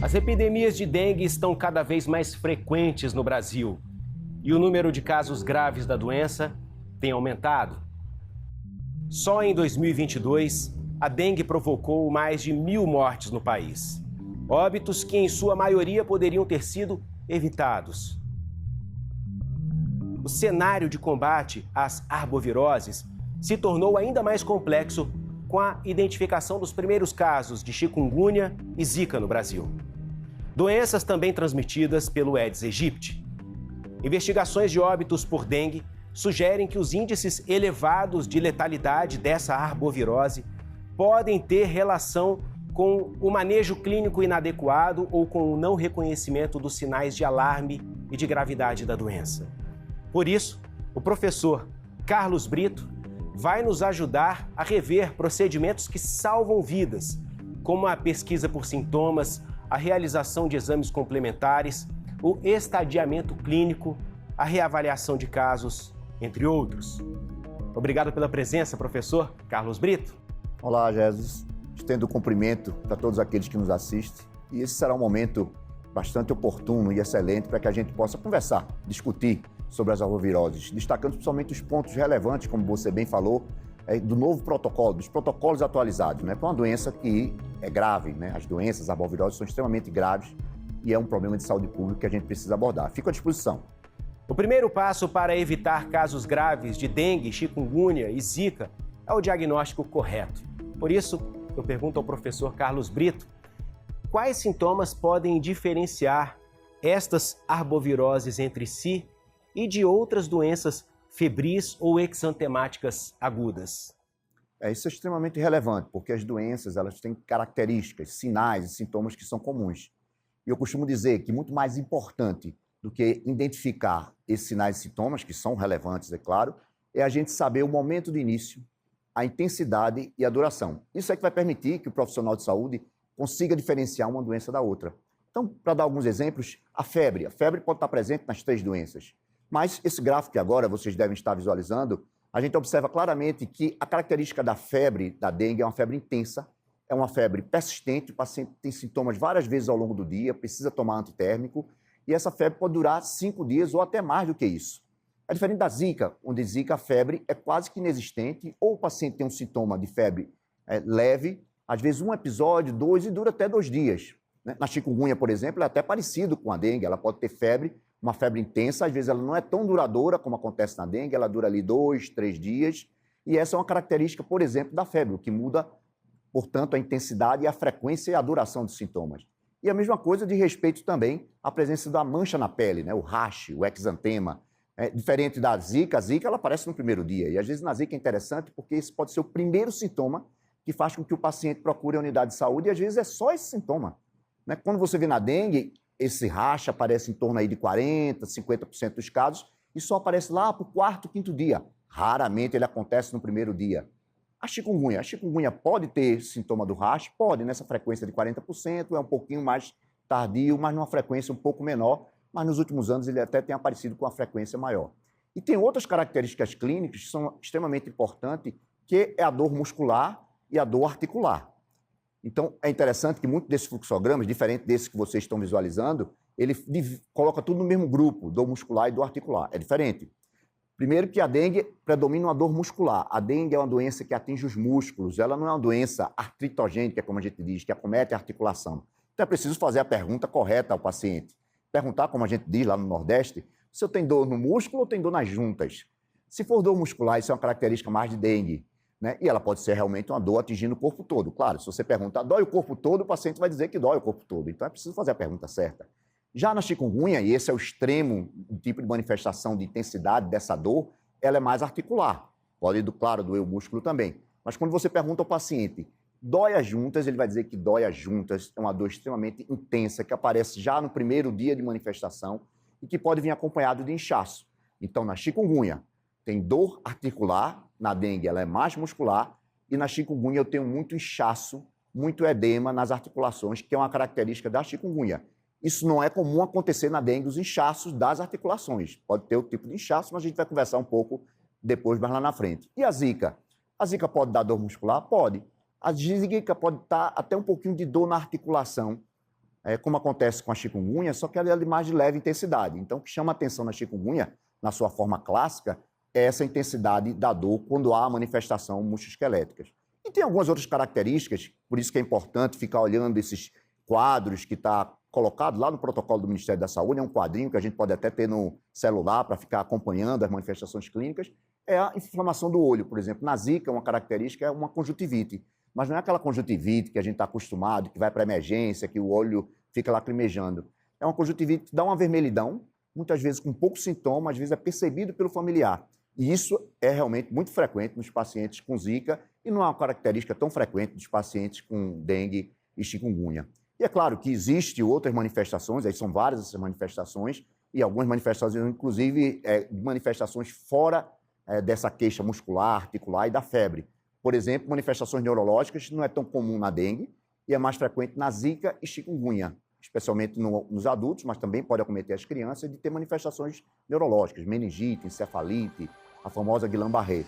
As epidemias de dengue estão cada vez mais frequentes no Brasil e o número de casos graves da doença tem aumentado. Só em 2022, a dengue provocou mais de 1.000 mortes no país. Óbitos que, em sua maioria, poderiam ter sido evitados. O cenário de combate às arboviroses se tornou ainda mais complexo com a identificação dos primeiros casos de chikungunya e zika no Brasil. Doenças também transmitidas pelo Aedes aegypti. Investigações de óbitos por dengue sugerem que os índices elevados de letalidade dessa arbovirose podem ter relação com o manejo clínico inadequado ou com o não reconhecimento dos sinais de alarme e de gravidade da doença. Por isso, o professor Carlos Brito vai nos ajudar a rever procedimentos que salvam vidas, como a pesquisa por sintomas, a realização de exames complementares, o estadiamento clínico, a reavaliação de casos, entre outros. Obrigado pela presença, professor Carlos Brito. Olá, Jesus. Estendo o cumprimento para todos aqueles que nos assistem. E esse será um momento bastante oportuno e excelente para que a gente possa conversar, discutir sobre as arboviroses, destacando principalmente os pontos relevantes, como você bem falou, do novo protocolo, dos protocolos atualizados, né? Para uma doença que é grave, né? As doenças arboviroses são extremamente graves e é um problema de saúde pública que a gente precisa abordar. Fico à disposição. O primeiro passo para evitar casos graves de dengue, chikungunya e zika é o diagnóstico correto. Por isso, eu pergunto ao professor Carlos Brito, quais sintomas podem diferenciar estas arboviroses entre si e de outras doenças febris ou exantemáticas agudas? Isso é extremamente relevante, porque as doenças elas têm características, sinais e sintomas que são comuns. E eu costumo dizer que muito mais importante do que identificar esses sinais e sintomas, que são relevantes, é claro, é a gente saber o momento de início, a intensidade e a duração. Isso é que vai permitir que o profissional de saúde consiga diferenciar uma doença da outra. Então, para dar alguns exemplos, a febre pode estar presente nas 3 doenças. Mas esse gráfico que agora vocês devem estar visualizando, a gente observa claramente que a característica da febre, da dengue, é uma febre intensa, é uma febre persistente, o paciente tem sintomas várias vezes ao longo do dia, precisa tomar antitérmico, e essa febre pode durar 5 dias ou até mais do que isso. É diferente da zika, onde zika a febre é quase que inexistente, ou o paciente tem um sintoma de febre leve, às vezes um episódio, 2, e dura até 2 dias. Né? Na chikungunya, por exemplo, é até parecido com a dengue, ela pode ter febre, uma febre intensa, às vezes ela não é tão duradoura como acontece na dengue, ela dura ali 2, 3 dias, e essa é uma característica, por exemplo, da febre, o que muda, portanto, a intensidade, a frequência e a duração dos sintomas. E a mesma coisa de respeito também à presença da mancha na pele, né? O rash, o exantema. Diferente da zika, a zika ela aparece no primeiro dia, e às vezes na zika é interessante porque esse pode ser o primeiro sintoma que faz com que o paciente procure a unidade de saúde, e às vezes é só esse sintoma. Né? Quando você vê na dengue, esse rash aparece em torno aí de 40%, 50% dos casos, e só aparece lá para o 4º, 5º dia. Raramente ele acontece no primeiro dia. A chikungunya pode ter sintoma do rash? Pode, nessa frequência de 40%, é um pouquinho mais tardio, mas numa frequência um pouco menor, mas nos últimos anos ele até tem aparecido com uma frequência maior. E tem outras características clínicas que são extremamente importantes, que é a dor muscular e a dor articular. Então, é interessante que muitos desses fluxogramas, diferente desses que vocês estão visualizando, ele coloca tudo no mesmo grupo, dor muscular e dor articular. É diferente. Primeiro que a dengue predomina uma dor muscular. A dengue é uma doença que atinge os músculos, ela não é uma doença artritogênica, como a gente diz, que acomete a articulação. Então é preciso fazer a pergunta correta ao paciente. Perguntar, como a gente diz lá no Nordeste, se eu tenho dor no músculo ou tem dor nas juntas. Se for dor muscular, isso é uma característica mais de dengue, né? E ela pode ser realmente uma dor atingindo o corpo todo. Claro, se você perguntar, dói o corpo todo, o paciente vai dizer que dói o corpo todo. Então é preciso fazer a pergunta certa. Já na chikungunya, e esse é o extremo tipo de manifestação de intensidade dessa dor, ela é mais articular. Pode, claro, doer o músculo também. Mas quando você pergunta ao paciente, dói as juntas, ele vai dizer que dói as juntas, é uma dor extremamente intensa, que aparece já no primeiro dia de manifestação e que pode vir acompanhado de inchaço. Então, na chikungunya, tem dor articular, na dengue ela é mais muscular, e na chikungunya eu tenho muito inchaço, muito edema nas articulações, que é uma característica da chikungunya. Isso não é comum acontecer na dengue, os inchaços das articulações. Pode ter outro tipo de inchaço, mas a gente vai conversar um pouco depois, mais lá na frente. E a zika? A zika pode dar dor muscular? Pode. A zika pode dar até um pouquinho de dor na articulação, como acontece com a chikungunya, só que ela é de mais de leve intensidade. Então, o que chama atenção na chikungunya, na sua forma clássica, é essa intensidade da dor quando há manifestação musculoesquelética. E tem algumas outras características, por isso que é importante ficar olhando esses quadros que está colocado lá no protocolo do Ministério da Saúde, é um quadrinho que a gente pode até ter no celular para ficar acompanhando as manifestações clínicas, é a inflamação do olho, por exemplo. Na Zika, uma característica é uma conjuntivite, mas não é aquela conjuntivite que a gente está acostumado, que vai para emergência, que o olho fica lacrimejando. É uma conjuntivite que dá uma vermelhidão, muitas vezes com poucos sintomas, às vezes é percebido pelo familiar. E isso é realmente muito frequente nos pacientes com Zika e não é uma característica tão frequente dos pacientes com dengue e chikungunya. E é claro que existem outras manifestações, aí são várias essas manifestações, e algumas manifestações, inclusive manifestações fora dessa queixa muscular, articular e da febre. Por exemplo, manifestações neurológicas não é tão comum na dengue e é mais frequente na Zika e chikungunya, especialmente nos adultos, mas também pode acometer as crianças, de ter manifestações neurológicas, meningite, encefalite, a famosa Guillain-Barré.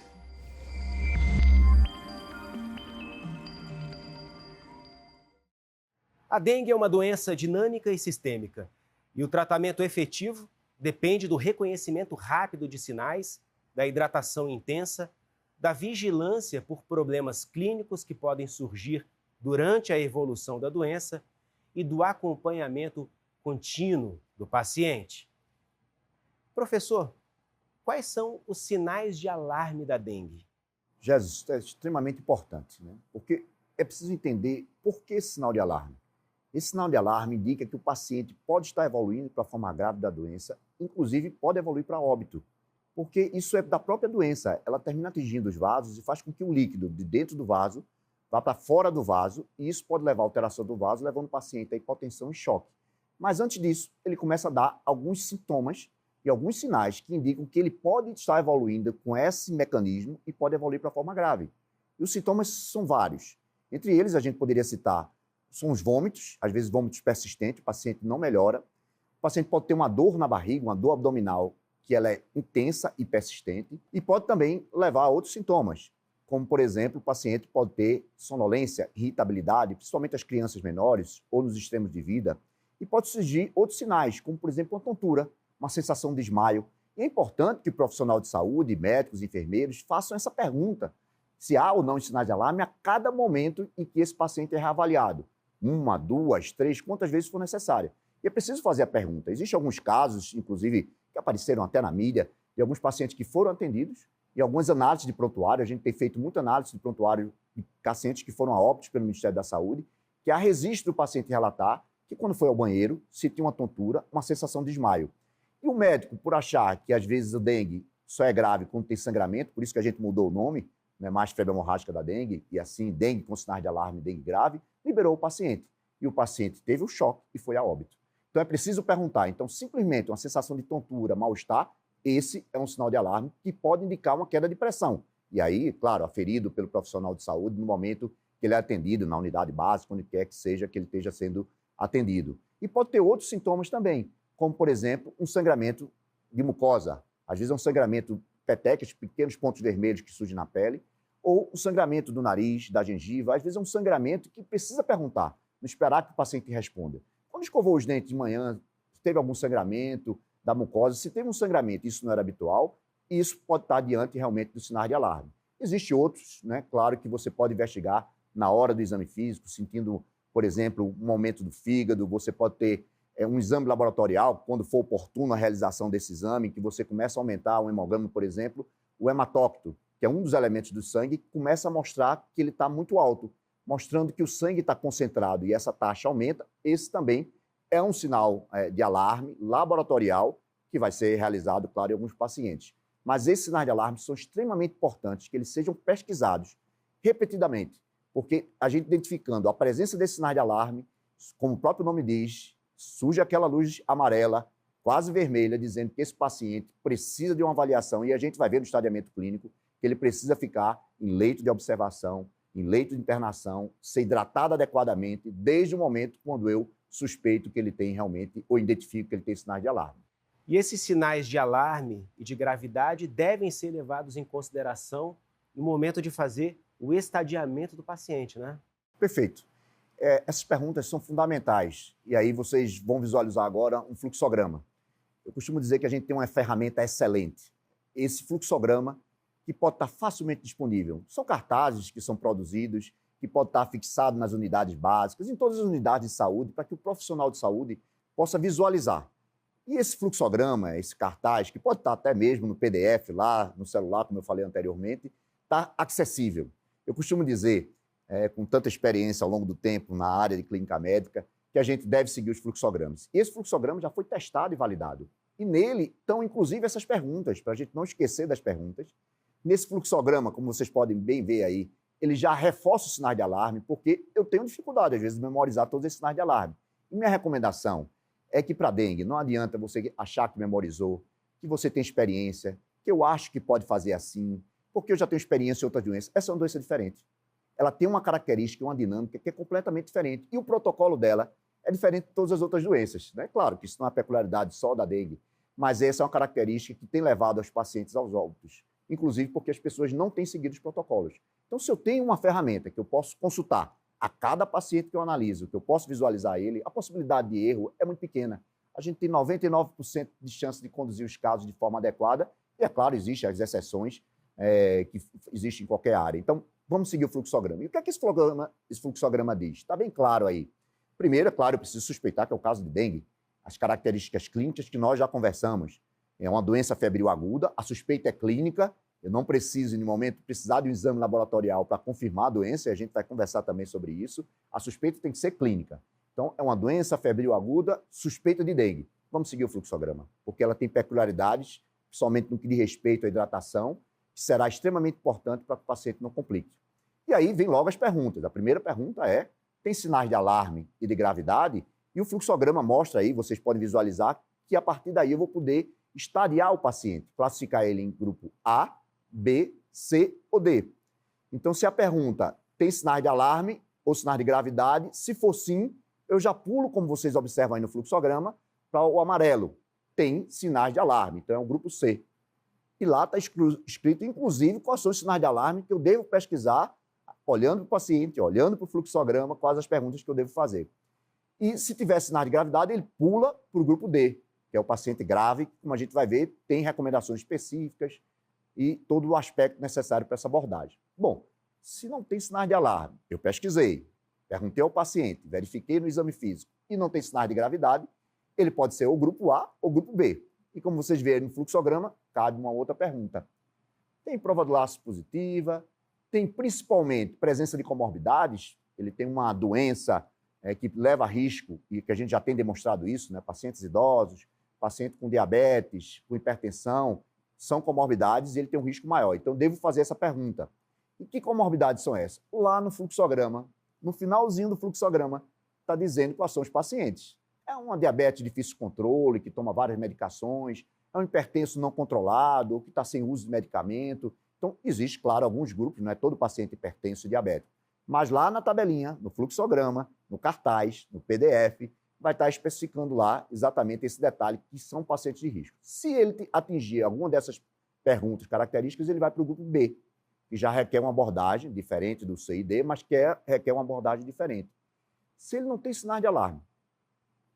A dengue é uma doença dinâmica e sistêmica, e o tratamento efetivo depende do reconhecimento rápido de sinais, da hidratação intensa, da vigilância por problemas clínicos que podem surgir durante a evolução da doença e do acompanhamento contínuo do paciente. Professor, quais são os sinais de alarme da dengue? Jesus, isso é extremamente importante, né? Porque é preciso entender por que esse sinal de alarme. Esse sinal de alarme indica que o paciente pode estar evoluindo para a forma grave da doença, inclusive pode evoluir para óbito, porque isso é da própria doença. Ela termina atingindo os vasos e faz com que o líquido de dentro do vaso vá para fora do vaso, e isso pode levar à alteração do vaso, levando o paciente a hipotensão e choque. Mas antes disso, ele começa a dar alguns sintomas e alguns sinais que indicam que ele pode estar evoluindo com esse mecanismo e pode evoluir para a forma grave. E os sintomas são vários. Entre eles, a gente poderia citar são os vômitos, às vezes vômitos persistentes, o paciente não melhora. O paciente pode ter uma dor na barriga, uma dor abdominal, que ela é intensa e persistente, e pode também levar a outros sintomas, como, por exemplo, o paciente pode ter sonolência, irritabilidade, principalmente as crianças menores ou nos extremos de vida, e pode surgir outros sinais, como, por exemplo, uma tontura, uma sensação de desmaio. E é importante que o profissional de saúde, médicos, enfermeiros, façam essa pergunta, se há ou não sinais de alarme a cada momento em que esse paciente é reavaliado. 1, 2, 3, quantas vezes for necessária. E é preciso fazer a pergunta. Existem alguns casos, inclusive, que apareceram até na mídia, de alguns pacientes que foram atendidos, e algumas análises de prontuário, a gente tem feito muita análise de prontuário de pacientes que foram a óbitos pelo Ministério da Saúde, que há registro do paciente relatar que quando foi ao banheiro, sentiu uma tontura, uma sensação de desmaio. E o médico, por achar que às vezes o dengue só é grave quando tem sangramento, por isso que a gente mudou o nome, não é mais febre hemorrágica da dengue, e assim, dengue com sinais de alarme, dengue grave, liberou o paciente. E o paciente teve o choque e foi a óbito. Então é preciso perguntar. Então, simplesmente uma sensação de tontura, mal-estar, esse é um sinal de alarme que pode indicar uma queda de pressão. E aí, claro, aferido pelo profissional de saúde no momento que ele é atendido na unidade básica, onde quer que seja que ele esteja sendo atendido. E pode ter outros sintomas também, como, por exemplo, um sangramento de mucosa. Às vezes é um sangramento petecas, pequenos pontos vermelhos que surgem na pele, ou o sangramento do nariz, da gengiva. Às vezes é um sangramento que precisa perguntar, não esperar que o paciente responda. Quando escovou os dentes de manhã, teve algum sangramento da mucosa, se teve um sangramento, isso não era habitual, isso pode estar diante realmente do sinal de alarme. Existem outros, né? Claro que você pode investigar na hora do exame físico, sentindo, por exemplo, um aumento do fígado, você pode ter um exame laboratorial, quando for oportuno a realização desse exame, que você começa a aumentar o hemograma, por exemplo, o hematócrito, que é um dos elementos do sangue, começa a mostrar que ele está muito alto, mostrando que o sangue está concentrado e essa taxa aumenta. Esse também é um sinal de alarme laboratorial que vai ser realizado, claro, em alguns pacientes. Mas esses sinais de alarme são extremamente importantes, que eles sejam pesquisados repetidamente, porque a gente identificando a presença desses sinais de alarme, como o próprio nome diz, surge aquela luz amarela, quase vermelha, dizendo que esse paciente precisa de uma avaliação, e a gente vai ver no estadiamento clínico que ele precisa ficar em leito de observação, em leito de internação, ser hidratado adequadamente, desde o momento quando eu suspeito que ele tem realmente, ou identifico que ele tem sinais de alarme. E esses sinais de alarme e de gravidade devem ser levados em consideração no momento de fazer o estadiamento do paciente, né? Perfeito. Essas perguntas são fundamentais. E aí vocês vão visualizar agora um fluxograma. Eu costumo dizer que a gente tem uma ferramenta excelente. Esse fluxograma, que pode estar facilmente disponível. São cartazes que são produzidos, que pode estar fixado nas unidades básicas, em todas as unidades de saúde, para que o profissional de saúde possa visualizar. E esse fluxograma, esse cartaz, que pode estar até mesmo no PDF lá, no celular, como eu falei anteriormente, está acessível. Eu costumo dizer, com tanta experiência ao longo do tempo na área de clínica médica, que a gente deve seguir os fluxogramas. E esse fluxograma já foi testado e validado. E nele estão, inclusive, essas perguntas, para a gente não esquecer das perguntas. Nesse fluxograma, como vocês podem bem ver aí, ele já reforça os sinais de alarme, porque eu tenho dificuldade, às vezes, de memorizar todos esses sinais de alarme. E minha recomendação é que, para dengue, não adianta você achar que memorizou, que você tem experiência, que eu acho que pode fazer assim, porque eu já tenho experiência em outras doenças. Essa é uma doença diferente. Ela tem uma característica, uma dinâmica que é completamente diferente. E o protocolo dela é diferente de todas as outras doenças, né? Claro que isso não é uma peculiaridade só da dengue, mas essa é uma característica que tem levado os pacientes aos óbitos, inclusive porque as pessoas não têm seguido os protocolos. Então, se eu tenho uma ferramenta que eu posso consultar a cada paciente que eu analiso, que eu posso visualizar ele, a possibilidade de erro é muito pequena. A gente tem 99% de chance de conduzir os casos de forma adequada, e, é claro, existem as exceções que existem em qualquer área. Então, vamos seguir o fluxograma. E o que é que esse fluxograma diz? Está bem claro aí. Primeiro, é claro, eu preciso suspeitar que é o caso de dengue. As características clínicas que nós já conversamos. É uma doença febril aguda, a suspeita é clínica, eu não preciso, no momento, precisar de um exame laboratorial para confirmar a doença, e a gente vai conversar também sobre isso. A suspeita tem que ser clínica. Então, é uma doença febril aguda, suspeita de dengue. Vamos seguir o fluxograma, porque ela tem peculiaridades, principalmente no que diz respeito à hidratação, que será extremamente importante para que o paciente não complique. E aí vem logo as perguntas. A primeira pergunta é, tem sinais de alarme e de gravidade? E o fluxograma mostra aí, vocês podem visualizar, que a partir daí eu vou poder estadiar o paciente, classificar ele em grupo A, B, C ou D. Então, se a pergunta tem sinais de alarme ou sinais de gravidade, se for sim, eu já pulo, como vocês observam aí no fluxograma, para o amarelo. Tem sinais de alarme, então é o grupo C. E lá está escrito, inclusive, quais são os sinais de alarme que eu devo pesquisar, olhando para o paciente, olhando para o fluxograma, quais as perguntas que eu devo fazer. E se tiver sinais de gravidade, ele pula para o grupo D, que é o paciente grave, como a gente vai ver, tem recomendações específicas e todo o aspecto necessário para essa abordagem. Bom, se não tem sinais de alarme, eu pesquisei, perguntei ao paciente, verifiquei no exame físico e não tem sinais de gravidade, ele pode ser o grupo A ou o grupo B. E como vocês verem no fluxograma, cabe uma outra pergunta. Tem prova de laço positiva, tem principalmente presença de comorbidades, ele tem uma doença que leva a risco, e que a gente já tem demonstrado isso, né? Pacientes idosos, paciente com diabetes, com hipertensão, são comorbidades e ele tem um risco maior. Então, devo fazer essa pergunta. E que comorbidades são essas? Lá no fluxograma, no finalzinho do fluxograma, está dizendo quais são os pacientes. É uma diabetes de difícil controle, que toma várias medicações, é um hipertenso não controlado, ou que está sem uso de medicamento. Então, existe, claro, alguns grupos, não é todo paciente hipertenso e diabético. Mas lá na tabelinha, no fluxograma, no cartaz, no PDF, vai estar especificando lá exatamente esse detalhe, que são pacientes de risco. Se ele atingir alguma dessas perguntas características, ele vai para o grupo B, que já requer uma abordagem diferente do C e D, mas requer uma abordagem diferente. Se ele não tem sinais de alarme,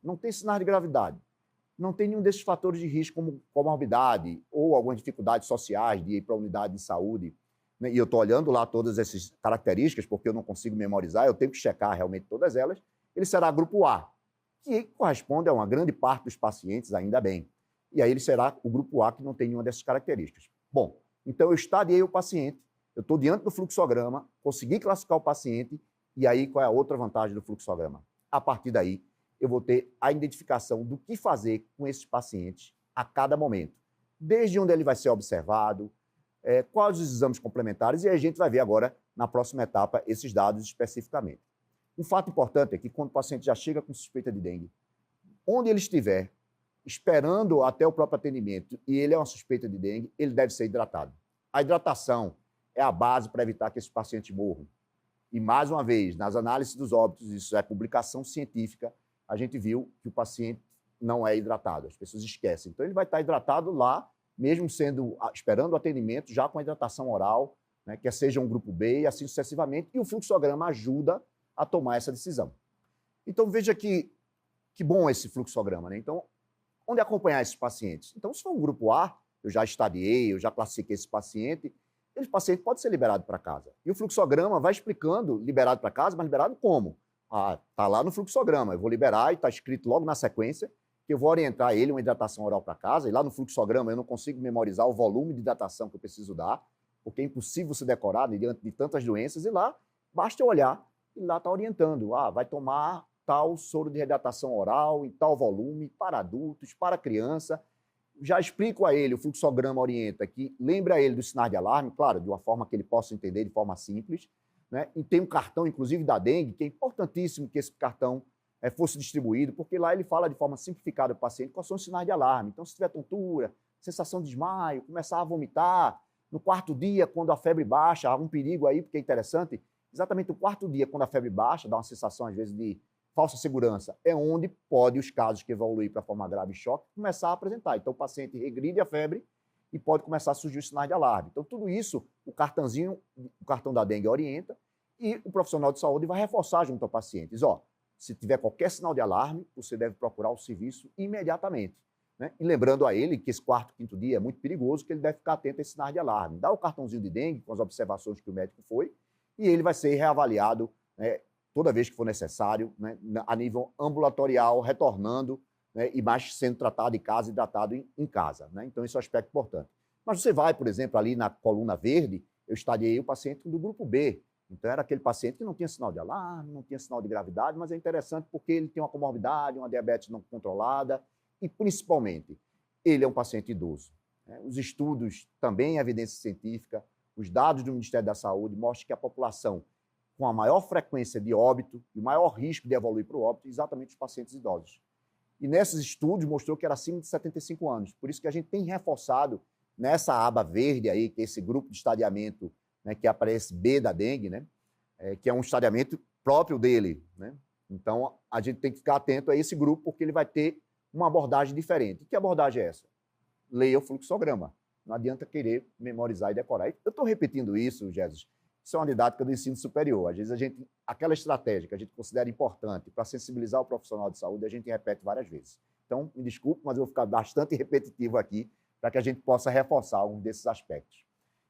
não tem sinais de gravidade, não tem nenhum desses fatores de risco, como comorbidade ou algumas dificuldades sociais de ir para a unidade de saúde, né? E eu estou olhando lá todas essas características, porque eu não consigo memorizar, eu tenho que checar realmente todas elas, ele será grupo A, que corresponde a uma grande parte dos pacientes, ainda bem. E aí ele será o grupo A, que não tem nenhuma dessas características. Bom, então eu estadiei o paciente, eu estou diante do fluxograma, consegui classificar o paciente, e aí qual é a outra vantagem do fluxograma? A partir daí, eu vou ter a identificação do que fazer com esses pacientes a cada momento. Desde onde ele vai ser observado, quais os exames complementares, e a gente vai ver agora, na próxima etapa, esses dados especificamente. Um fato importante é que quando o paciente já chega com suspeita de dengue, onde ele estiver, esperando até o próprio atendimento, e ele é uma suspeita de dengue, ele deve ser hidratado. A hidratação é a base para evitar que esses pacientes morram. E, mais uma vez, nas análises dos óbitos, isso é publicação científica, a gente viu que o paciente não é hidratado, as pessoas esquecem. Então, ele vai estar hidratado lá, mesmo esperando o atendimento, já com a hidratação oral, né, que seja um grupo B e assim sucessivamente. E o fluxograma ajuda a tomar essa decisão. Então, veja que bom esse fluxograma, né? Então, onde acompanhar esses pacientes? Então, se for um grupo A, eu já estadiei, eu já classifiquei esse paciente pode ser liberado para casa. E o fluxograma vai explicando, liberado para casa, mas liberado como? Está lá no fluxograma, eu vou liberar e está escrito logo na sequência que eu vou orientar ele uma hidratação oral para casa, e lá no fluxograma eu não consigo memorizar o volume de hidratação que eu preciso dar, porque é impossível se decorar diante de tantas doenças, e lá basta eu olhar e lá está orientando, vai tomar tal soro de hidratação oral em tal volume para adultos, para criança. Já explico a ele, o fluxograma orienta que lembra ele dos sinais de alarme, claro, de uma forma que ele possa entender de forma simples, né? E tem um cartão, inclusive, da dengue, que é importantíssimo que esse cartão fosse distribuído, porque lá ele fala de forma simplificada para o paciente quais são os sinais de alarme. Então, se tiver tontura, sensação de desmaio, começar a vomitar, no quarto dia, quando a febre baixa, há um perigo aí, porque é interessante, exatamente no quarto dia, quando a febre baixa, dá uma sensação, às vezes, de falsa segurança, é onde pode os casos que evoluem para forma grave e choque começar a apresentar. Então, o paciente regride a febre e pode começar a surgir os sinais de alarme. Então, tudo isso, o cartão da dengue orienta e o profissional de saúde vai reforçar junto ao paciente. Diz, se tiver qualquer sinal de alarme, você deve procurar o serviço imediatamente. Né? E lembrando a ele que esse quarto, quinto dia é muito perigoso, que ele deve ficar atento a esses sinais de alarme. Dá o cartãozinho de dengue com as observações que o médico foi e ele vai ser reavaliado, né, toda vez que for necessário, né, a nível ambulatorial, retornando, né, e mais sendo tratado em casa, hidratado em casa. Né? Então, esse é um aspecto importante. Mas você vai, por exemplo, ali na coluna verde, eu estadiei o paciente do grupo B. Então, era aquele paciente que não tinha sinal de alarme, não tinha sinal de gravidade, mas é interessante porque ele tem uma comorbidade, uma diabetes não controlada e, principalmente, ele é um paciente idoso. Né? Os estudos, também a evidência científica, os dados do Ministério da Saúde mostram que a população com a maior frequência de óbito e o maior risco de evoluir para o óbito, exatamente os pacientes idosos. E nesses estudos mostrou que era acima de 75 anos. Por isso que a gente tem reforçado nessa aba verde aí, que é esse grupo de estadiamento, né, que aparece B da dengue, né, que é um estadiamento próprio dele. Né? Então, a gente tem que ficar atento a esse grupo, porque ele vai ter uma abordagem diferente. Que abordagem é essa? Leia o fluxograma. Não adianta querer memorizar e decorar. Eu estou repetindo isso, Jesus. Isso é uma didática do ensino superior. Às vezes, aquela estratégia que a gente considera importante para sensibilizar o profissional de saúde, a gente repete várias vezes. Então, me desculpe, mas eu vou ficar bastante repetitivo aqui para que a gente possa reforçar algum desses aspectos.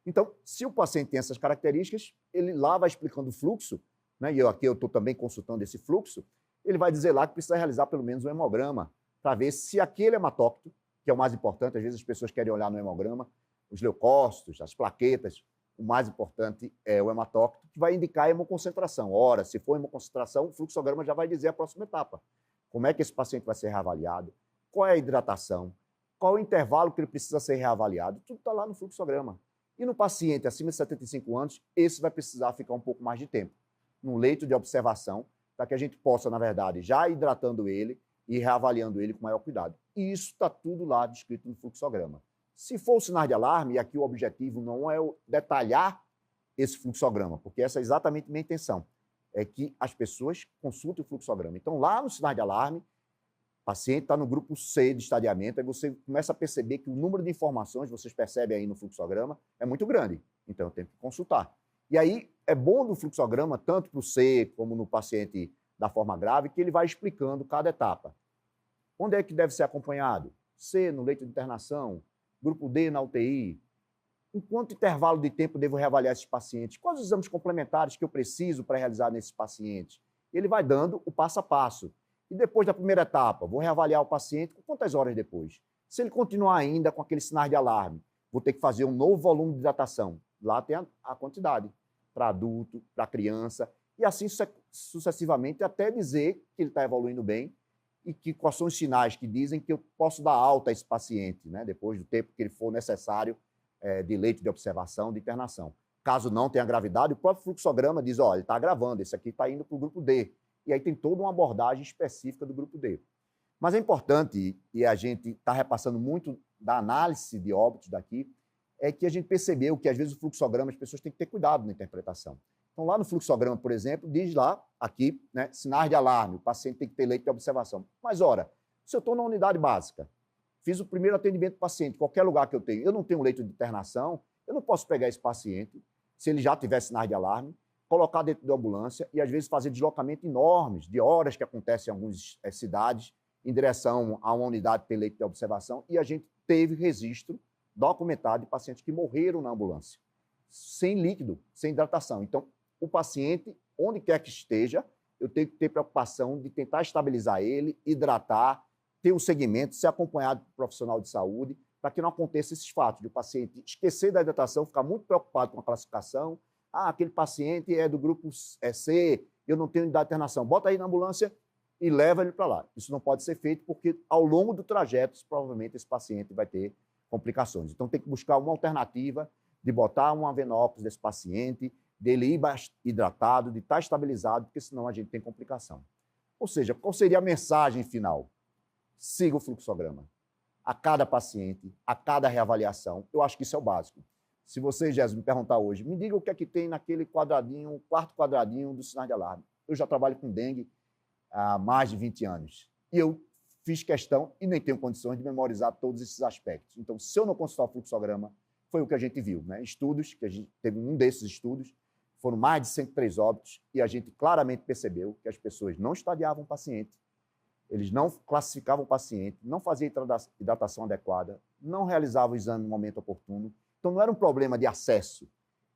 Então, se o paciente tem essas características, ele lá vai explicando o fluxo, né? E eu estou também consultando esse fluxo, ele vai dizer lá que precisa realizar pelo menos um hemograma para ver se aquele hematócrito, que é o mais importante, às vezes as pessoas querem olhar no hemograma, os leucócitos, as plaquetas, o mais importante é o hematócrito, que vai indicar a hemoconcentração. Ora, se for hemoconcentração, o fluxograma já vai dizer a próxima etapa. Como é que esse paciente vai ser reavaliado, qual é a hidratação, qual o intervalo que ele precisa ser reavaliado, tudo está lá no fluxograma. E no paciente acima de 75 anos, esse vai precisar ficar um pouco mais de tempo, num leito de observação, para que a gente possa, na verdade, já hidratando ele e reavaliando ele com maior cuidado. E isso está tudo lá descrito no fluxograma. Se for o sinal de alarme, e aqui o objetivo não é detalhar esse fluxograma, porque essa é exatamente a minha intenção, é que as pessoas consultem o fluxograma. Então, lá no sinal de alarme, o paciente está no grupo C de estadiamento, aí você começa a perceber que o número de informações, vocês percebem aí no fluxograma, é muito grande. Então, eu tenho que consultar. E aí, é bom no fluxograma, tanto para o C como no paciente da forma grave, que ele vai explicando cada etapa. Onde é que deve ser acompanhado? C, no leito de internação, grupo D na UTI. Em quanto intervalo de tempo devo reavaliar esses pacientes? Quais os exames complementares que eu preciso para realizar nesses pacientes? Ele vai dando o passo a passo. E depois da primeira etapa, vou reavaliar o paciente com quantas horas depois? Se ele continuar ainda com aqueles sinais de alarme, vou ter que fazer um novo volume de hidratação. Lá tem a quantidade, para adulto, para criança, e assim sucessivamente, até dizer que ele está evoluindo bem e que quais são os sinais que dizem que eu posso dar alta a esse paciente, né, depois do tempo que ele for necessário de leito de observação, de internação. Caso não tenha gravidade, o próprio fluxograma diz, ele está agravando, esse aqui está indo para o grupo D. E aí tem toda uma abordagem específica do grupo D. Mas é importante, e a gente está repassando muito da análise de óbitos daqui, é que a gente percebeu que, às vezes, o fluxograma, as pessoas têm que ter cuidado na interpretação. Então, lá no fluxograma, por exemplo, diz lá, aqui, né, sinais de alarme, o paciente tem que ter leito de observação. Mas, ora, se eu estou na unidade básica, fiz o primeiro atendimento do paciente, qualquer lugar que eu não tenho leito de internação, eu não posso pegar esse paciente, se ele já tiver sinais de alarme, colocar dentro da ambulância e, às vezes, fazer deslocamento enormes, de horas que acontecem em algumas cidades, em direção a uma unidade que tem leito de observação, e a gente teve registro documentado de pacientes que morreram na ambulância, sem líquido, sem hidratação. Então, o paciente, onde quer que esteja, eu tenho que ter preocupação de tentar estabilizar ele, hidratar, ter um segmento, ser acompanhado por um profissional de saúde, para que não aconteça esses fatos, de o paciente esquecer da hidratação, ficar muito preocupado com a classificação. Ah, aquele paciente é do grupo C, eu não tenho unidade de internação. Bota aí na ambulância e leva ele para lá. Isso não pode ser feito porque, ao longo do trajeto, provavelmente esse paciente vai ter complicações. Então, tem que buscar uma alternativa de botar uma venóculos desse paciente, dele ir hidratado, de estar estabilizado, porque senão a gente tem complicação. Ou seja, qual seria a mensagem final? Siga o fluxograma. A cada paciente, a cada reavaliação. Eu acho que isso é o básico. Se você, Jéssica, me perguntar hoje, me diga o que é que tem naquele quadradinho, o quarto quadradinho dos sinais de alarme. Eu já trabalho com dengue há mais de 20 anos. E eu fiz questão e nem tenho condições de memorizar todos esses aspectos. Então, se eu não consultar o fluxograma, foi o que a gente viu, né? Estudos, que a gente teve um desses estudos, foram mais de 103 óbitos, e a gente claramente percebeu que as pessoas não estadiavam o paciente, eles não classificavam o paciente, não faziam hidratação adequada, não realizavam o exame no momento oportuno. Então, não era um problema de acesso,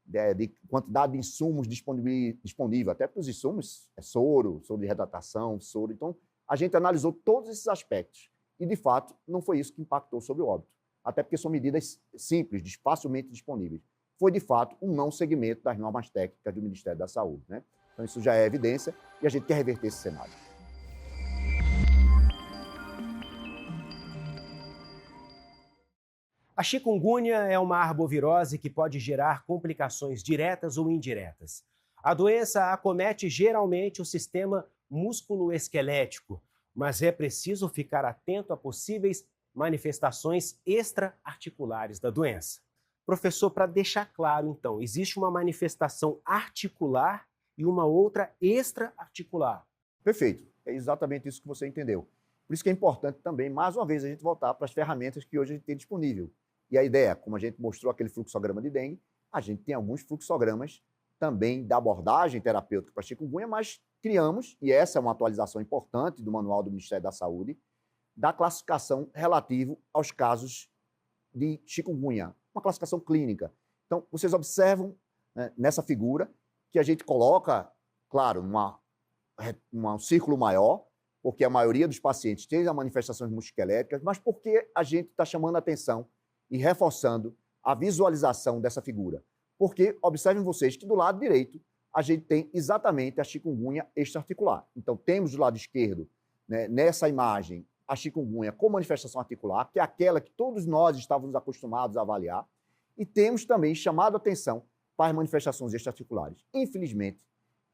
de quantidade de insumos disponível, até porque os insumos é soro de retratação, soro. Então, a gente analisou todos esses aspectos e, de fato, não foi isso que impactou sobre o óbito, até porque são medidas simples, facilmente disponíveis. Foi, de fato, um não segmento das normas técnicas do Ministério da Saúde, né? Então, isso já é evidência e a gente quer reverter esse cenário. A chikungunya é uma arbovirose que pode gerar complicações diretas ou indiretas. A doença acomete geralmente o sistema músculo-esquelético, mas é preciso ficar atento a possíveis manifestações extra-articulares da doença. Professor, para deixar claro, então, existe uma manifestação articular e uma outra extra-articular. Perfeito. É exatamente isso que você entendeu. Por isso que é importante também, mais uma vez, a gente voltar para as ferramentas que hoje a gente tem disponível. E a ideia, como a gente mostrou aquele fluxograma de dengue, a gente tem alguns fluxogramas também da abordagem terapêutica para chikungunya, mas criamos, e essa é uma atualização importante do Manual do Ministério da Saúde, da classificação relativo aos casos de chikungunya, uma classificação clínica. Então, vocês observam, né, nessa figura que a gente coloca, claro, um círculo maior, porque a maioria dos pacientes tem as manifestações musculoesqueléticas, mas porque a gente está chamando a atenção e reforçando a visualização dessa figura. Porque, observem vocês que do lado direito a gente tem exatamente a chikungunya extraarticular. Então, temos do lado esquerdo, né, nessa imagem, a chikungunya com manifestação articular, que é aquela que todos nós estávamos acostumados a avaliar, e temos também chamado a atenção para as manifestações extraarticulares. Infelizmente,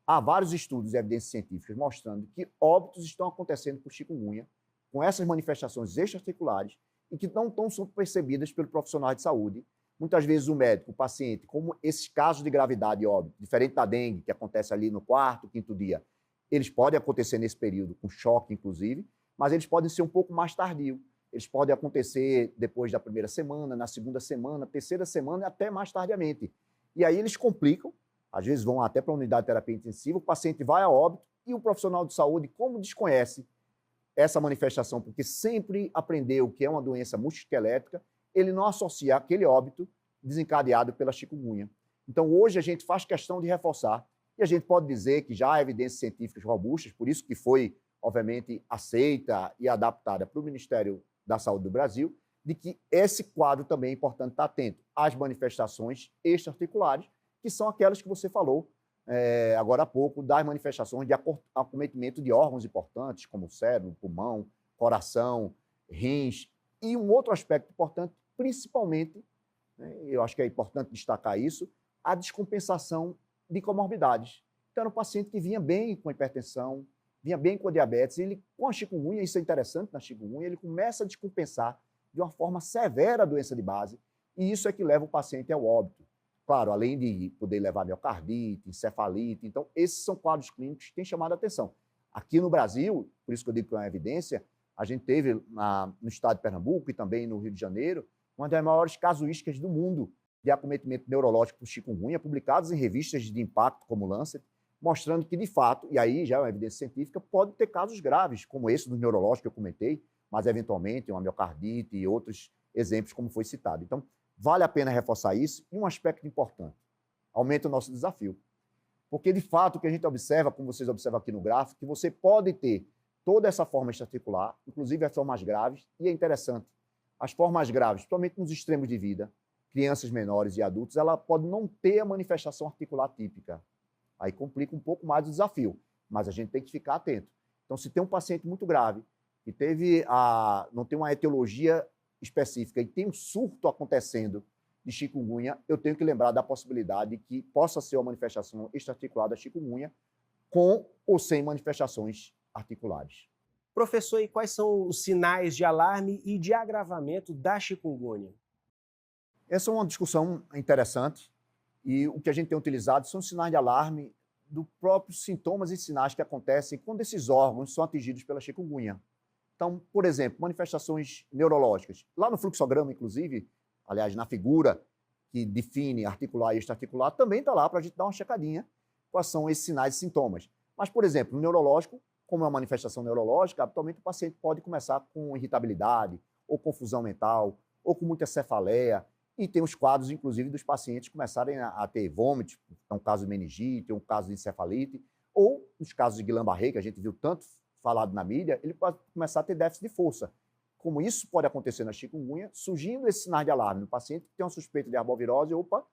há vários estudos e evidências científicas mostrando que óbitos estão acontecendo por chikungunya com essas manifestações extraarticulares e que não estão sendo percebidas pelo profissional de saúde. Muitas vezes o médico, o paciente, como esses casos de gravidade óbito, diferente da dengue, que acontece ali no quarto, quinto dia, eles podem acontecer nesse período, com choque, inclusive, mas eles podem ser um pouco mais tardios. Eles podem acontecer depois da primeira semana, na segunda semana, terceira semana e até mais tardiamente. E aí eles complicam, às vezes vão até para a unidade de terapia intensiva, o paciente vai a óbito e o profissional de saúde, como desconhece essa manifestação, porque sempre aprendeu que é uma doença musculoesquelética, ele não associa aquele óbito desencadeado pela chikungunya. Então, hoje a gente faz questão de reforçar e a gente pode dizer que já há evidências científicas robustas, por isso que foi, obviamente, aceita e adaptada para o Ministério da Saúde do Brasil, de que esse quadro também é importante estar atento às manifestações extraarticulares, que são aquelas que você falou agora há pouco, das manifestações de acometimento de órgãos importantes, como o cérebro, pulmão, coração, rins. E um outro aspecto importante, principalmente, né, eu acho que é importante destacar isso, a descompensação de comorbidades. Então, era um paciente que vinha bem com hipertensão, vinha bem com a diabetes, ele, com a chikungunya, isso é interessante na chikungunya, ele começa a descompensar de uma forma severa a doença de base, e isso é que leva o paciente ao óbito. Claro, além de poder levar miocardite, encefalite. Então, esses são quadros clínicos que têm chamado a atenção. Aqui no Brasil, por isso que eu digo que é uma evidência, a gente teve no estado de Pernambuco e também no Rio de Janeiro, uma das maiores casuísticas do mundo de acometimento neurológico por chikungunya, publicados em revistas de impacto como Lancet, mostrando que, de fato, e aí já é uma evidência científica, pode ter casos graves, como esse do neurológico que eu comentei, mas eventualmente uma miocardite e outros exemplos, como foi citado. Então, vale a pena reforçar isso. E um aspecto importante, aumenta o nosso desafio. Porque, de fato, o que a gente observa, como vocês observam aqui no gráfico, que você pode ter toda essa forma extraarticular, inclusive as formas graves, e é interessante, as formas graves, principalmente nos extremos de vida, crianças menores e adultos, ela pode não ter a manifestação articular típica. Aí complica um pouco mais o desafio, mas a gente tem que ficar atento. Então, se tem um paciente muito grave, que não tem uma etiologia específica e tem um surto acontecendo de chikungunya, eu tenho que lembrar da possibilidade de que possa ser uma manifestação extraarticular da chikungunya com ou sem manifestações articulares. Professor, e quais são os sinais de alarme e de agravamento da chikungunya? Essa é uma discussão interessante e o que a gente tem utilizado são sinais de alarme dos próprios sintomas e sinais que acontecem quando esses órgãos são atingidos pela chikungunya. Então, por exemplo, manifestações neurológicas. Lá no fluxograma, inclusive, aliás, na figura que define articular e extraarticular, também está lá para a gente dar uma checadinha quais são esses sinais e sintomas. Mas, por exemplo, no neurológico, como é uma manifestação neurológica, habitualmente o paciente pode começar com irritabilidade, ou confusão mental, ou com muita cefaleia, e tem os quadros, inclusive, dos pacientes começarem a ter vômitos, é um caso de meningite, um caso de encefalite, ou nos casos de Guillain-Barré, que a gente viu tanto falado na mídia, ele pode começar a ter déficit de força. Como isso pode acontecer na chikungunya, surgindo esses sinais de alarme no paciente que tem uma suspeita de arbovirose, opa,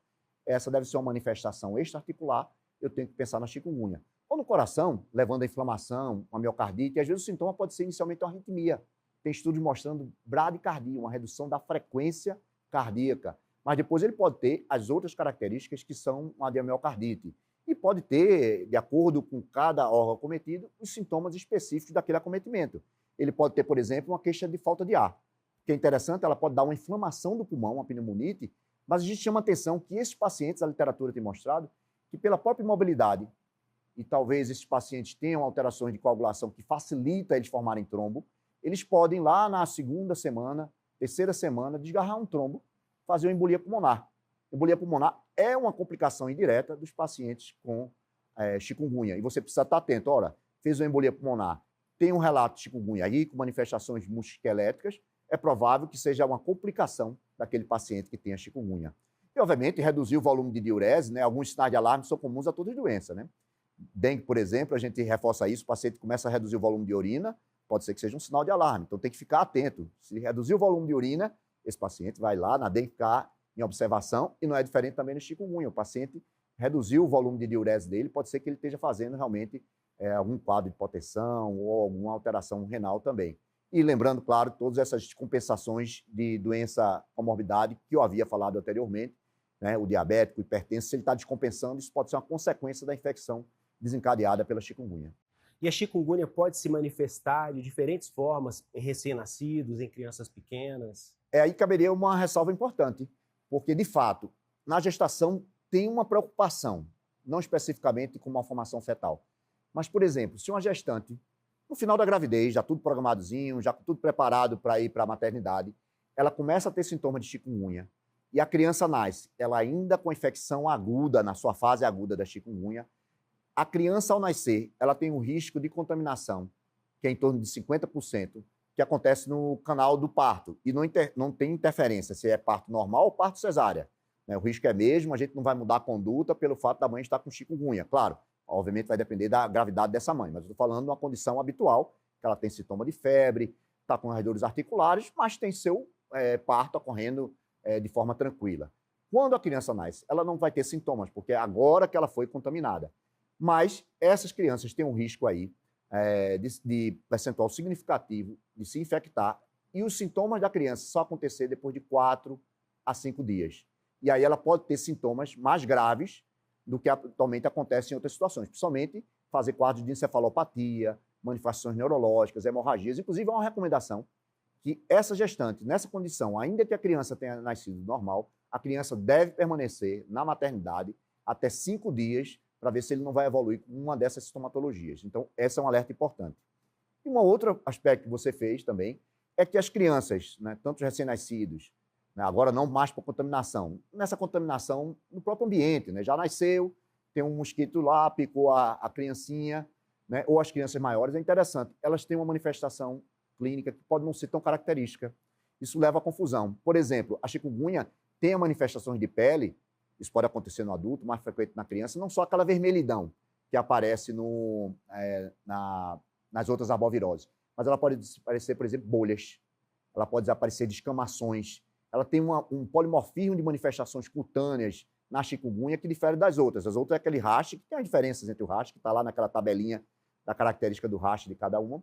essa deve ser uma manifestação extraarticular, eu tenho que pensar na chikungunya. Ou no coração, levando a inflamação, uma miocardite, e às vezes o sintoma pode ser inicialmente uma arritmia. Tem estudos mostrando bradicardia, uma redução da frequência cardíaca, mas depois ele pode ter as outras características que são uma miocardite. E pode ter, de acordo com cada órgão acometido, os sintomas específicos daquele acometimento. Ele pode ter, por exemplo, uma queixa de falta de ar. O que é interessante, ela pode dar uma inflamação do pulmão, uma pneumonite, mas a gente chama atenção que esses pacientes, a literatura tem mostrado, que pela própria imobilidade, e talvez esses pacientes tenham alterações de coagulação que facilita eles formarem trombo, eles podem, lá na segunda semana, terceira semana, desgarrar um trombo, fazer uma embolia pulmonar. Embolia pulmonar é uma complicação indireta dos pacientes com chikungunya. E você precisa estar atento. Ora, fez uma embolia pulmonar, tem um relato de chikungunya aí, com manifestações musculoesqueléticas, é provável que seja uma complicação daquele paciente que tenha chikungunya. E, obviamente, reduzir o volume de diurese, né? Alguns sinais de alarme são comuns a todas as doenças, né? Dengue, por exemplo, a gente reforça isso, o paciente começa a reduzir o volume de urina, pode ser que seja um sinal de alarme, então tem que ficar atento. Se reduzir o volume de urina, esse paciente vai lá na dengue ficar em observação, e não é diferente também no chikungunya. O paciente reduziu o volume de diurese dele, pode ser que ele esteja fazendo realmente algum quadro de hipotensão ou alguma alteração renal também. E lembrando, claro, todas essas compensações de doença, comorbidade que eu havia falado anteriormente, né, o diabético, o hipertenso, se ele está descompensando, isso pode ser uma consequência da infecção desencadeada pela chikungunya. E a chikungunya pode se manifestar de diferentes formas em recém-nascidos, em crianças pequenas? Aí caberia uma ressalva importante, porque, de fato, na gestação tem uma preocupação, não especificamente com uma formação fetal. Mas, por exemplo, se uma gestante, no final da gravidez, já tudo programadozinho, já tudo preparado para ir para a maternidade, ela começa a ter sintomas de chikungunya, e a criança nasce, ela ainda com infecção aguda, na sua fase aguda da chikungunya, a criança, ao nascer, ela tem um risco de contaminação, que é em torno de 50%, que acontece no canal do parto, e não tem interferência se é parto normal ou parto cesárea. O risco é mesmo, a gente não vai mudar a conduta pelo fato da mãe estar com chikungunya. Claro, obviamente vai depender da gravidade dessa mãe, mas eu estou falando de uma condição habitual, que ela tem sintoma de febre, está com as dores articulares, mas tem seu parto ocorrendo de forma tranquila. Quando a criança nasce, ela não vai ter sintomas, porque é agora que ela foi contaminada. Mas essas crianças têm um risco aí de percentual significativo de se infectar, e os sintomas da criança só acontecer depois de 4 a 5 dias. E aí ela pode ter sintomas mais graves do que atualmente acontece em outras situações, principalmente fazer quadros de encefalopatia, manifestações neurológicas, hemorragias. Inclusive, há uma recomendação que essa gestante, nessa condição, ainda que a criança tenha nascido normal, a criança deve permanecer na maternidade até 5 dias para ver se ele não vai evoluir com uma dessas sintomatologias. Então, esse é um alerta importante. E um outro aspecto que você fez também é que as crianças, né, tanto os recém-nascidos né? Agora não mais por contaminação. Nessa contaminação no próprio ambiente, né? Já nasceu, tem um mosquito lá, picou a criancinha, né? Ou as crianças maiores, é interessante. Elas têm uma manifestação clínica que pode não ser tão característica. Isso leva à confusão. Por exemplo, a chikungunya tem manifestações de pele, isso pode acontecer no adulto, mais frequente na criança, não só aquela vermelhidão que aparece nas outras arboviroses, mas ela pode aparecer, por exemplo, bolhas, ela pode aparecer descamações, ela tem um polimorfismo de manifestações cutâneas na chikungunya que difere das outras. As outras é aquele rash, que tem as diferenças entre o rash, que está lá naquela tabelinha da característica do rash de cada uma,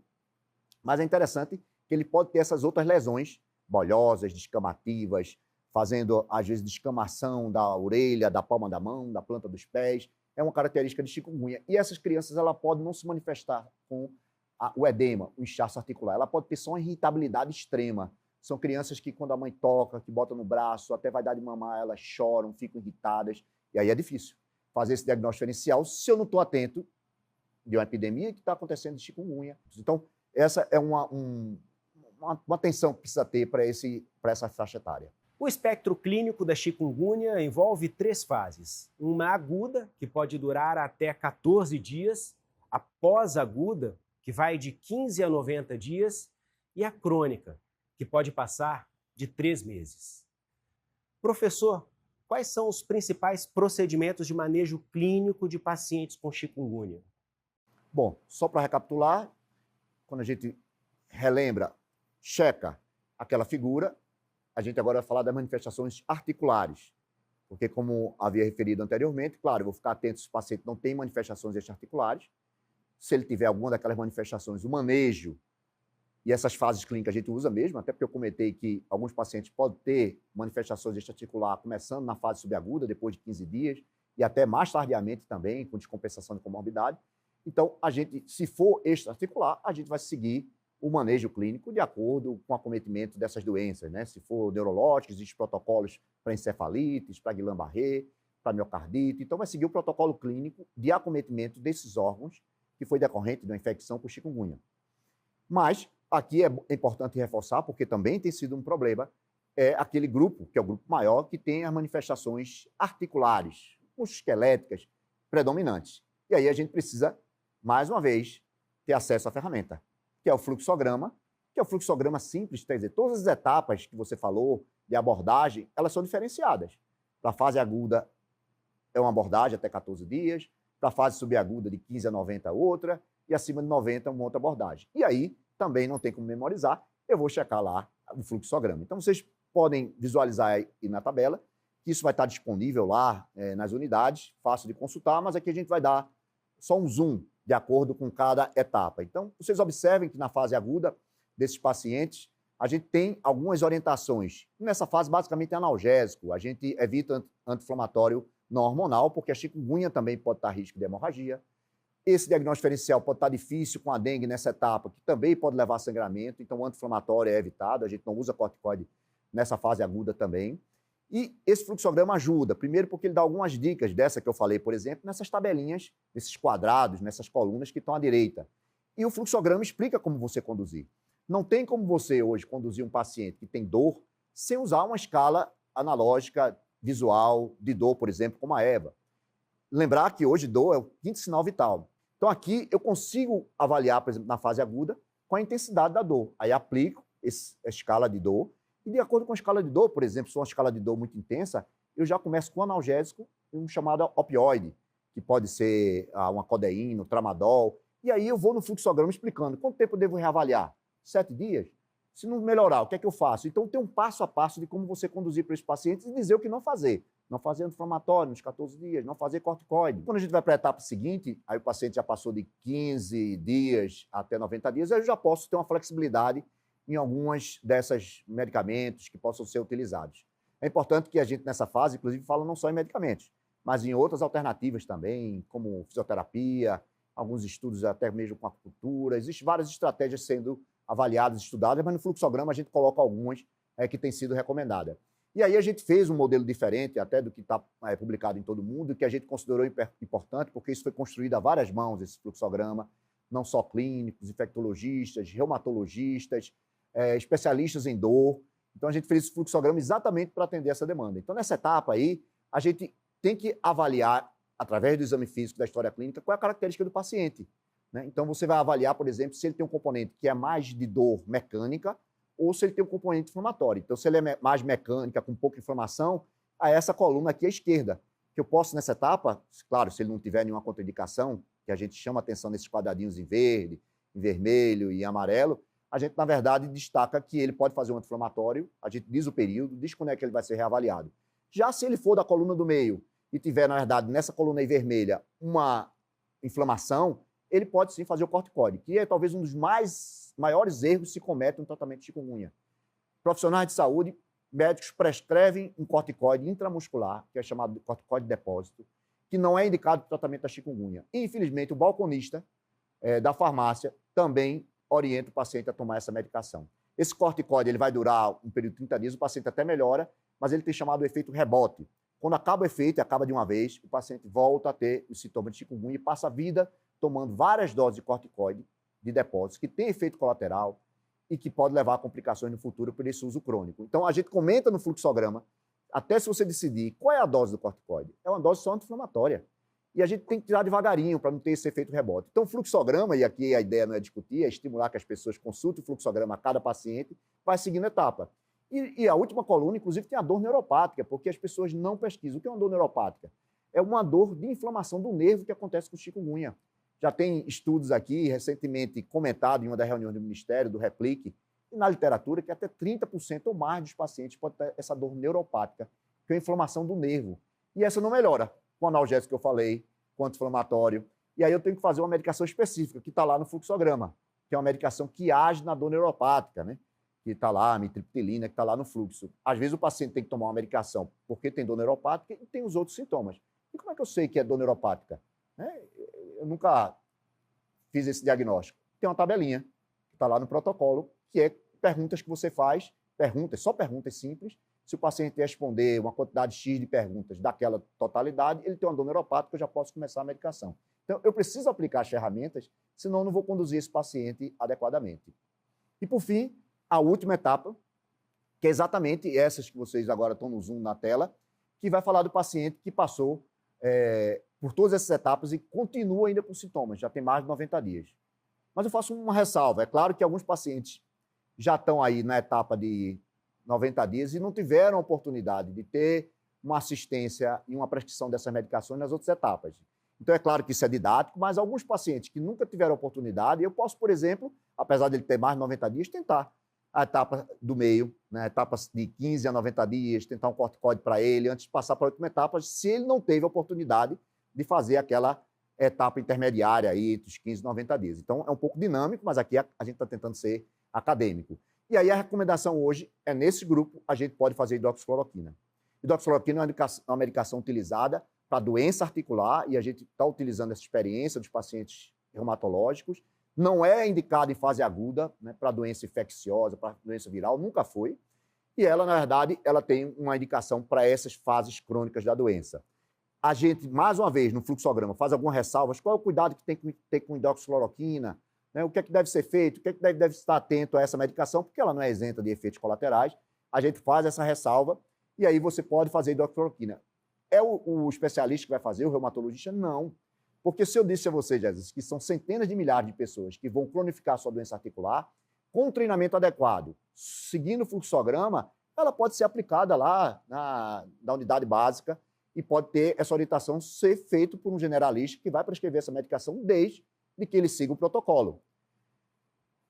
mas é interessante que ele pode ter essas outras lesões bolhosas, descamativas, fazendo, às vezes, descamação da orelha, da palma da mão, da planta dos pés. É uma característica de chikungunya. E essas crianças, ela pode não se manifestar com o edema, o inchaço articular. Ela pode ter só uma irritabilidade extrema. São crianças que, quando a mãe toca, que bota no braço, até vai dar de mamar, elas choram, ficam irritadas. E aí é difícil fazer esse diagnóstico diferencial se eu não estou atento de uma epidemia que está acontecendo de chikungunya. Então, essa é uma atenção que precisa ter para essa faixa etária. O espectro clínico da chikungunya envolve 3 fases. Uma aguda, que pode durar até 14 dias, a pós-aguda, que vai de 15 a 90 dias, e a crônica, que pode passar de 3 meses. Professor, quais são os principais procedimentos de manejo clínico de pacientes com chikungunya? Bom, só para recapitular, quando a gente relembra, checa aquela figura, a gente agora vai falar das manifestações articulares, porque como havia referido anteriormente, claro, eu vou ficar atento se o paciente não tem manifestações extraarticulares, se ele tiver alguma daquelas manifestações, o manejo, e essas fases clínicas a gente usa mesmo, até porque eu comentei que alguns pacientes podem ter manifestações extraarticulares começando na fase subaguda, depois de 15 dias, e até mais tardiamente também, com descompensação de comorbidade. Então, a gente, se for extraarticular, a gente vai seguir o manejo clínico de acordo com o acometimento dessas doenças, né? Se for neurológicos, existem protocolos para encefalites, para Guillain-Barré, para miocardite. Então, vai seguir o protocolo clínico de acometimento desses órgãos que foi decorrente de uma infecção por chikungunya. Mas, aqui é importante reforçar, porque também tem sido um problema, é aquele grupo, que é o grupo maior, que tem as manifestações articulares, musculoesqueléticas predominantes. E aí a gente precisa, mais uma vez, ter acesso à ferramenta, que é o fluxograma, que é o fluxograma simples, quer dizer, todas as etapas que você falou de abordagem, elas são diferenciadas. Para a fase aguda é uma abordagem até 14 dias, para a fase subaguda de 15 a 90 outra, e acima de 90 uma outra abordagem. E aí também não tem como memorizar, eu vou checar lá o fluxograma. Então vocês podem visualizar aí na tabela, que isso vai estar disponível lá nas unidades, fácil de consultar, mas aqui a gente vai dar só um zoom de acordo com cada etapa. Então, vocês observem que na fase aguda desses pacientes, a gente tem algumas orientações. Nessa fase, basicamente, é analgésico. A gente evita anti-inflamatório não hormonal, porque a chikungunya também pode estar a risco de hemorragia. Esse diagnóstico diferencial pode estar difícil com a dengue nessa etapa, que também pode levar a sangramento, então o anti-inflamatório é evitado, a gente não usa corticoide nessa fase aguda também. E esse fluxograma ajuda, primeiro porque ele dá algumas dicas dessa que eu falei, por exemplo, nessas tabelinhas, nesses quadrados, nessas colunas que estão à direita. E o fluxograma explica como você conduzir. Não tem como você hoje conduzir um paciente que tem dor sem usar uma escala analógica visual de dor, por exemplo, como a EVA. Lembrar que hoje dor é o quinto sinal vital. Então aqui eu consigo avaliar, por exemplo, na fase aguda, com a intensidade da dor. Aí aplico a escala de dor. E de acordo com a escala de dor, por exemplo, se é uma escala de dor muito intensa, eu já começo com analgésico, um chamado opioide, que pode ser uma codeína, um tramadol. E aí eu vou no fluxograma explicando quanto tempo eu devo reavaliar. 7 dias? Se não melhorar, o que é que eu faço? Então tem um passo a passo de como você conduzir para esses pacientes e dizer o que não fazer. Não fazer anti-inflamatório nos 14 dias, não fazer corticoide. Quando a gente vai para a etapa seguinte, aí o paciente já passou de 15 dias até 90 dias, aí eu já posso ter uma flexibilidade em alguns desses medicamentos que possam ser utilizados. É importante que a gente, nessa fase, inclusive, fala não só em medicamentos, mas em outras alternativas também, como fisioterapia, alguns estudos até mesmo com acupuntura. Existem várias estratégias sendo avaliadas, estudadas, mas no fluxograma a gente coloca algumas que têm sido recomendadas. E aí a gente fez um modelo diferente até do que está publicado em todo mundo, que a gente considerou importante, porque isso foi construído a várias mãos, esse fluxograma, não só clínicos, infectologistas, reumatologistas, especialistas em dor. Então, a gente fez esse fluxograma exatamente para atender essa demanda. Então, nessa etapa aí, a gente tem que avaliar, através do exame físico da história clínica, qual é a característica do paciente, né? Então, você vai avaliar, por exemplo, se ele tem um componente que é mais de dor mecânica ou se ele tem um componente inflamatório. Então, se ele é mais mecânica, com pouca inflamação, a essa coluna aqui à esquerda, que eu posso, nessa etapa, claro, se ele não tiver nenhuma contraindicação, que a gente chama atenção nesses quadradinhos em verde, em vermelho e em amarelo, a gente, na verdade, destaca que ele pode fazer um anti-inflamatório, a gente diz o período, diz quando é que ele vai ser reavaliado. Já se ele for da coluna do meio e tiver, na verdade, nessa coluna aí vermelha, uma inflamação, ele pode sim fazer o corticoide, que é talvez um dos maiores erros que se comete no tratamento de chikungunya. Profissionais de saúde, médicos prescrevem um corticoide intramuscular, que é chamado de corticoide de depósito, que não é indicado para o tratamento da chikungunya. E, infelizmente, o balconista da farmácia também orienta o paciente a tomar essa medicação. Esse corticoide ele vai durar um período de 30 dias, o paciente até melhora, mas ele tem chamado efeito rebote. Quando acaba o efeito, e acaba de uma vez, o paciente volta a ter os sintomas de chikungunya e passa a vida tomando várias doses de corticoide de depósito, que tem efeito colateral e que pode levar a complicações no futuro por esse uso crônico. Então, a gente comenta no fluxograma, até se você decidir qual é a dose do corticoide. É uma dose só anti-inflamatória. E a gente tem que tirar devagarinho para não ter esse efeito rebote. Então, o fluxograma, e aqui a ideia não é discutir, é estimular que as pessoas consultem o fluxograma a cada paciente, vai seguindo etapa. E a última coluna, inclusive, tem a dor neuropática, porque as pessoas não pesquisam. O que é uma dor neuropática? É uma dor de inflamação do nervo que acontece com chikungunya. Já tem estudos aqui, recentemente comentado em uma das reuniões do Ministério, do Replique, e na literatura, que até 30% ou mais dos pacientes podem ter essa dor neuropática, que é a inflamação do nervo. E essa não melhora com o analgésico que eu falei, com o anti-inflamatório. E aí eu tenho que fazer uma medicação específica, que está lá no fluxograma, que é uma medicação que age na dor neuropática, né? Que está lá, a mitriptilina, que está lá no fluxo. Às vezes o paciente tem que tomar uma medicação porque tem dor neuropática e tem os outros sintomas. E como é que eu sei que é dor neuropática? Eu nunca fiz esse diagnóstico. Tem uma tabelinha que está lá no protocolo, que é perguntas que você faz, só perguntas simples. Se o paciente responder uma quantidade X de perguntas daquela totalidade, ele tem uma dor neuropática, eu já posso começar a medicação. Então, eu preciso aplicar as ferramentas, senão eu não vou conduzir esse paciente adequadamente. E, por fim, a última etapa, que é exatamente essas que vocês agora estão no zoom na tela, que vai falar do paciente que passou por todas essas etapas e continua ainda com sintomas, já tem mais de 90 dias. Mas eu faço uma ressalva, é claro que alguns pacientes já estão aí na etapa de 90 dias e não tiveram a oportunidade de ter uma assistência e uma prescrição dessas medicações nas outras etapas. Então, é claro que isso é didático, mas alguns pacientes que nunca tiveram oportunidade, eu posso, por exemplo, apesar de ele ter mais de 90 dias, tentar a etapa do meio, né, etapas de 15 a 90 dias, tentar um corticoide para ele, antes de passar para a última etapa, se ele não teve a oportunidade de fazer aquela etapa intermediária aí, entre os 15 e 90 dias. Então, é um pouco dinâmico, mas aqui a gente está tentando ser acadêmico. E aí a recomendação hoje é, nesse grupo, a gente pode fazer hidroxicloroquina. Hidroxicloroquina é uma medicação utilizada para doença articular, e a gente está utilizando essa experiência dos pacientes reumatológicos. Não é indicada em fase aguda, né, para doença infecciosa, para doença viral, nunca foi. E ela, na verdade, ela tem uma indicação para essas fases crônicas da doença. A gente, mais uma vez, no fluxograma, faz algumas ressalvas. Qual é o cuidado que tem que ter com hidroxicloroquina? Né? O que é que deve ser feito? O que é que deve estar atento a essa medicação? Porque ela não é isenta de efeitos colaterais. A gente faz essa ressalva e aí você pode fazer hidroxicloroquina. É o especialista que vai fazer, o reumatologista? Não. Porque se eu disse a vocês, Jesus, que são centenas de milhares de pessoas que vão cronificar sua doença articular, com um treinamento adequado, seguindo o fluxograma, ela pode ser aplicada lá na unidade básica e pode ter essa orientação ser feita por um generalista que vai prescrever essa medicação desde que ele siga o protocolo.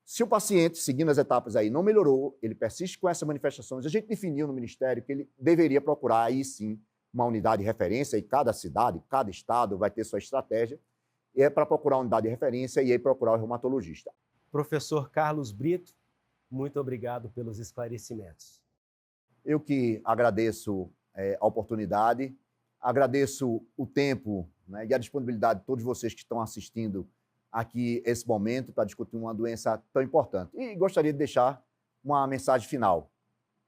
Se o paciente, seguindo as etapas aí, não melhorou, ele persiste com essas manifestações, a gente definiu no Ministério que ele deveria procurar aí sim uma unidade de referência, e cada cidade, cada estado vai ter sua estratégia, e é para procurar uma unidade de referência e aí procurar o reumatologista. Professor Carlos Brito, muito obrigado pelos esclarecimentos. Eu que agradeço a oportunidade, agradeço o tempo, né, e a disponibilidade de todos vocês que estão assistindo aqui esse momento para discutir uma doença tão importante. E gostaria de deixar uma mensagem final,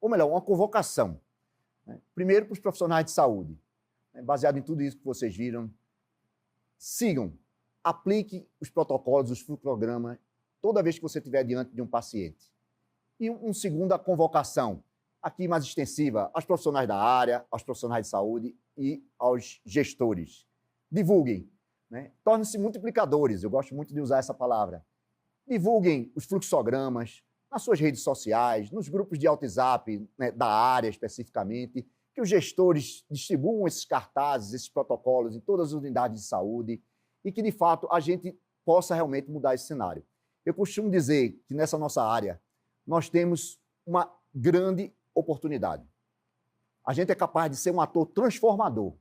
ou melhor, uma convocação. Primeiro, para os profissionais de saúde, baseado em tudo isso que vocês viram, sigam, aplique os protocolos, os fluxogramas, toda vez que você estiver diante de um paciente. E uma segunda convocação, aqui mais extensiva aos profissionais da área, aos profissionais de saúde e aos gestores. Divulguem, né? Tornem-se multiplicadores, eu gosto muito de usar essa palavra. Divulguem os fluxogramas nas suas redes sociais, nos grupos de WhatsApp, né, da área especificamente, que os gestores distribuam esses cartazes, esses protocolos em todas as unidades de saúde e que, de fato, a gente possa realmente mudar esse cenário. Eu costumo dizer que nessa nossa área nós temos uma grande oportunidade. A gente é capaz de ser um ator transformador,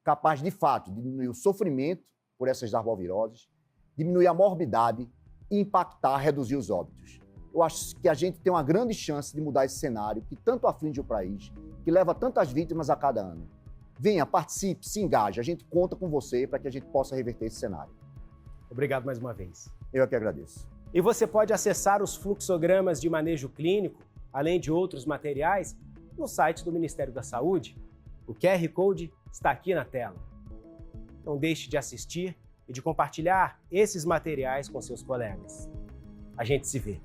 capaz, de fato, de diminuir o sofrimento por essas arboviroses, diminuir a morbidade e impactar, reduzir os óbitos. Eu acho que a gente tem uma grande chance de mudar esse cenário que tanto aflige o país, que leva tantas vítimas a cada ano. Venha, participe, se engaje. A gente conta com você para que a gente possa reverter esse cenário. Obrigado mais uma vez. Eu é que agradeço. E você pode acessar os fluxogramas de manejo clínico, além de outros materiais, no site do Ministério da Saúde. O QR Code está aqui na tela. Não deixe de assistir e de compartilhar esses materiais com seus colegas. A gente se vê.